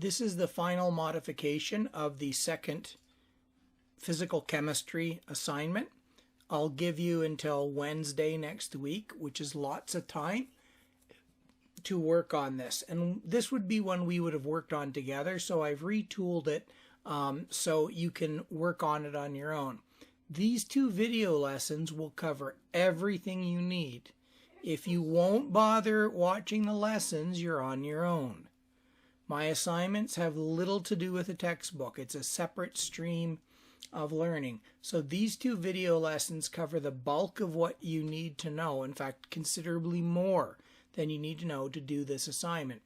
This is the final modification of the second physical chemistry assignment. I'll give you until Wednesday next week, which is lots of time, to work on this. And this would be one we would have worked on together, so I've retooled it so you can work on it on your own. These 2 video lessons will cover everything you need. If you won't bother watching the lessons, you're on your own. My assignments have little to do with the textbook. It's a separate stream of learning. So these 2 video lessons cover the bulk of what you need to know. In fact, considerably more than you need to know to do this assignment.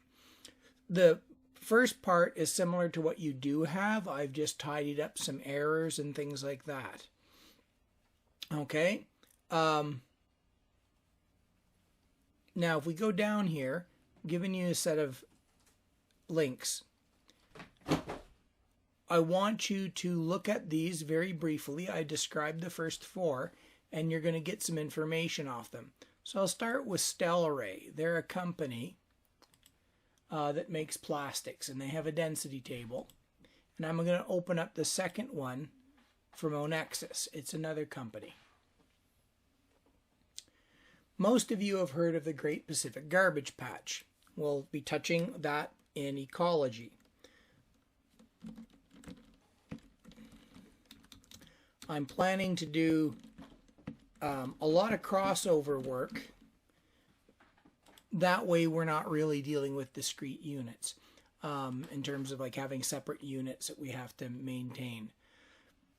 The first part is similar to what you do have. I've just tidied up some errors and things like that. Okay. Now, if we go down here, I'm giving you a set of links. I want you to look at these very briefly. I described the first 4, and you're going to get some information off them. So I'll start with Stellare. They're a company that makes plastics, and they have a density table. And I'm going to open up the second one from Onexus. It's another company. Most of you have heard of the Great Pacific Garbage Patch. We'll be touching that in ecology. I'm planning to do a lot of crossover work. That way we're not really dealing with discrete units in terms of like having separate units that we have to maintain.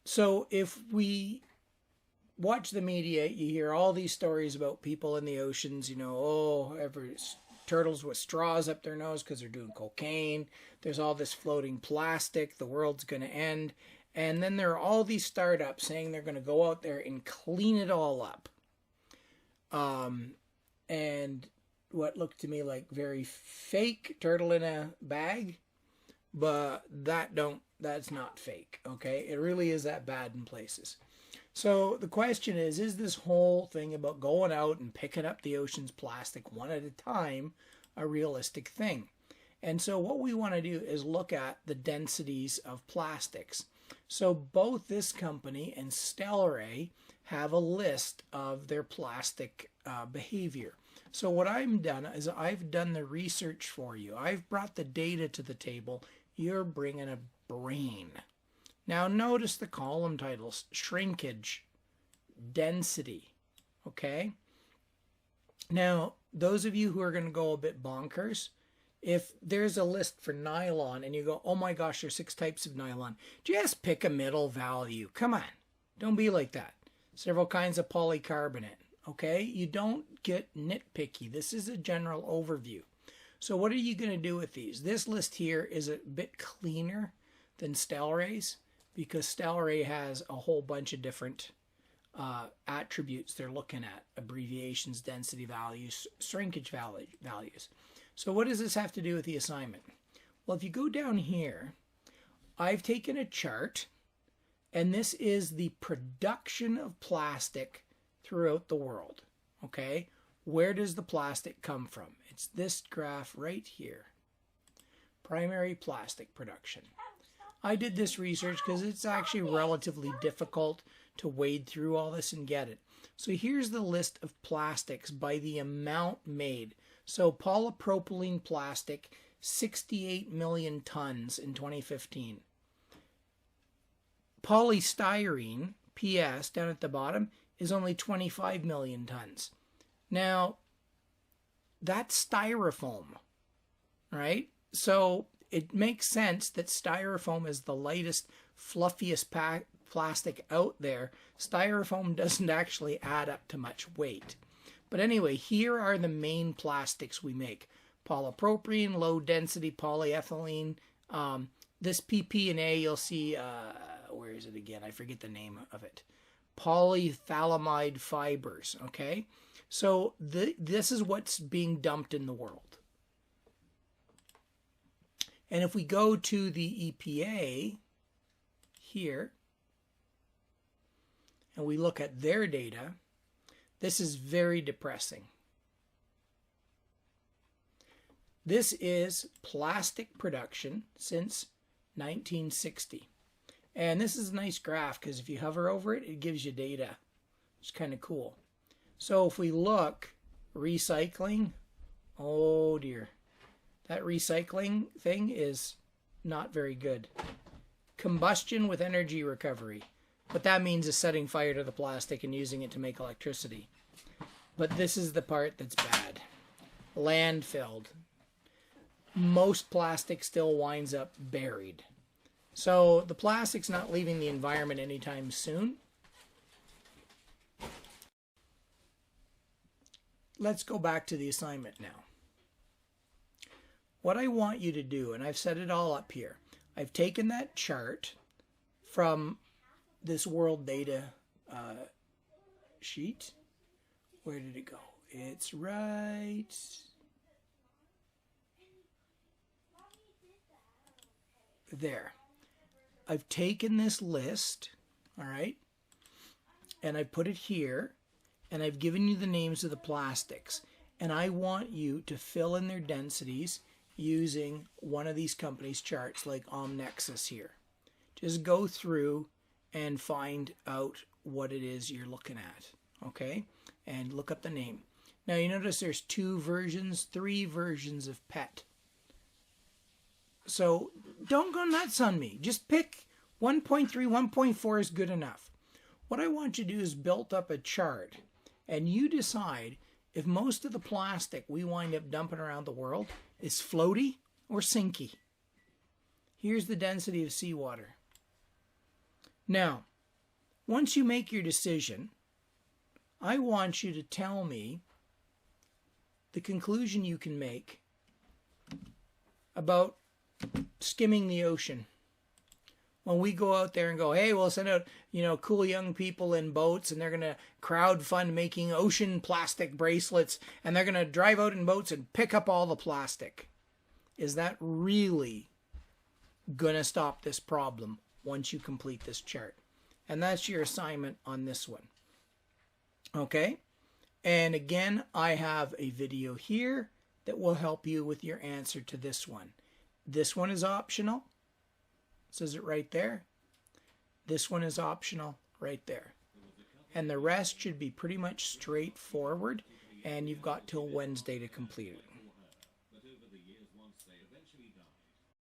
So if we watch the media, you hear all these stories about people in the oceans, you know, oh, turtles with straws up their nose because they're doing cocaine. There's all this floating plastic. The world's going to end. And then there are all these startups saying they're going to go out there and clean it all up. And what looked to me like very fake turtle in a bag, but that's not fake, okay? It really is that bad in places. So the question is this whole thing about going out and picking up the ocean's plastic one at a time a realistic thing? And so what we want to do is look at the densities of plastics. So both this company and Stellare have a list of their plastic behavior. So what I've done is I've done the research for you. I've brought the data to the table. You're bringing a brain. Now notice the column titles: shrinkage, density, okay? Now, those of you who are going to go a bit bonkers, if there's a list for nylon and you go, oh my gosh, there's 6 types of nylon, just pick a middle value. Come on, don't be like that. Several kinds of polycarbonate, okay? You don't get nitpicky. This is a general overview. So what are you going to do with these? This list here is a bit cleaner than Stellare's because Stellare has a whole bunch of different attributes they're looking at: abbreviations, density values, shrinkage values. So what does this have to do with the assignment? Well, if you go down here, I've taken a chart, and this is the production of plastic throughout the world, okay? Where does the plastic come from? It's this graph right here. Primary plastic production. I did this research because it's actually relatively difficult to wade through all this and get it. So here's the list of plastics by the amount made. So polypropylene plastic, 68 million tons in 2015. Polystyrene, PS, down at the bottom, is only 25 million tons. Now, that's styrofoam, right? So it makes sense that styrofoam is the lightest, fluffiest plastic out there. Styrofoam doesn't actually add up to much weight. But anyway, here are the main plastics we make: polypropylene, low density polyethylene. This PP and A, you'll see, where is it again? I forget the name of it. Polyphthalamide fibers, okay? So this is what's being dumped in the world. And if we go to the EPA here, and we look at their data, this is very depressing. This is plastic production since 1960. And this is a nice graph because if you hover over it, it gives you data. It's kind of cool. So if we look, recycling, oh dear. That recycling thing is not very good. Combustion with energy recovery. What that means is setting fire to the plastic and using it to make electricity. But this is the part that's bad. Landfilled. Most plastic still winds up buried. So the plastic's not leaving the environment anytime soon. Let's go back to the assignment now. What I want you to do, and I've set it all up here, I've taken that chart from this world data sheet. Where did it go? It's right there. I've taken this list, all right, and I put it here, and I've given you the names of the plastics, and I want you to fill in their densities using one of these companies' charts like Omnexus here. Just go through and find out what it is you're looking at, okay, and look up the name. Now you notice there's 3 versions of PET. So don't go nuts on me. Just pick 1.3, 1.4 is good enough. What I want you to do is build up a chart, and you decide if most of the plastic we wind up dumping around the world is floaty or sinky. Here's the density of seawater. Now, once you make your decision, I want you to tell me the conclusion you can make about skimming the ocean. When we go out there and go, hey, we'll send out, cool young people in boats, and they're going to crowdfund making ocean plastic bracelets, and they're going to drive out in boats and pick up all the plastic. Is that really going to stop this problem once you complete this chart? And that's your assignment on this one. Okay? And again, I have a video here that will help you with your answer to this one. This one is optional. It says it right there. This one is optional right there. And the rest should be pretty much straightforward, and you've got till Wednesday to complete it.